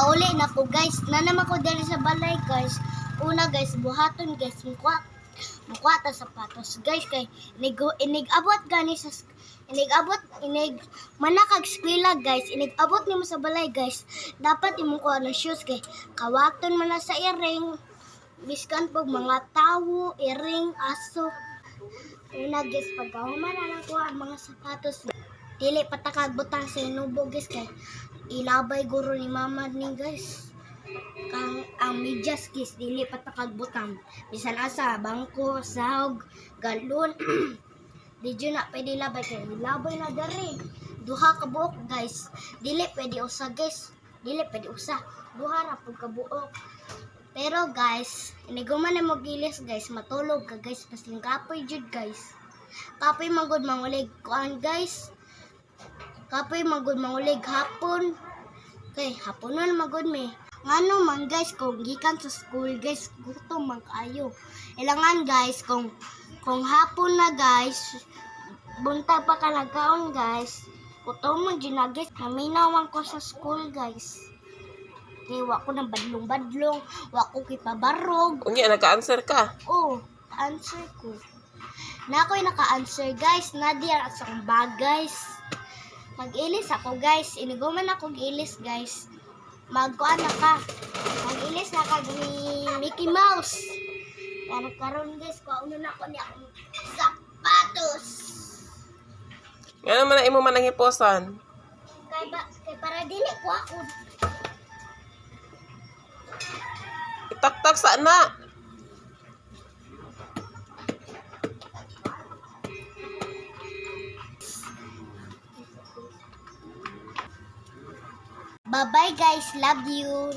pauli na ko guys. Nanam ako dali sa balay guys. Una guys, buhaton guys. Mukha ta sapatos guys kay inig-abot gani sa inig manakag eskwela guys. Inig-abot nimo sa balay guys. Dapat imong kuha ng shoes kay kawaton man na sa iring. Biskan pag mga tawo, iring, aso. Una guys, pagkahuman na lang kuha ang mga sapatos. Dili patakag butang sa inubo guys kay ilabay guro ni mama ni guys. Kang ang medyas guys dili patakag butang. Bisan asa bangko, sahog, galon. Di dyo na pwede labay kay ilabay na dari. Duha ka buok guys. Dili pwede usa guys. Dili pwede usa. Duha ra pud ka buok. Pero guys, iniguman na mo gilis guys, matulog ka guys, pasing kapoy jud guys. Kapoy manggod mangulig kuan guys. Kapoy manggod mangulig hapon. Kay haponon manggod me. Ngano man guys kung gikan sa school guys, gutom man kaayo. Ilangan guys kung hapon na guys, buntag pa ka nagkaon guys. Gutom man jud na guys, naminawan ko sa school guys. Kaya wako ng badlong-badlong, wako kipabarog. Ungi, naka-answer ka? Oo, answer ko. Na ako'y naka-answer guys, Nadia at sa bag guys. Mag-ilis ako guys, iniguman ako gilis guys. Magkuan na ka, mag-ilis na ka ni Mickey Mouse. Kaya nagkaroon guys, kauno na ako niya akong sapatos. Nga naman na imo man ang hiposan? Kay para dili ko ako. Itaktak sa na. Bye-bye guys, love you.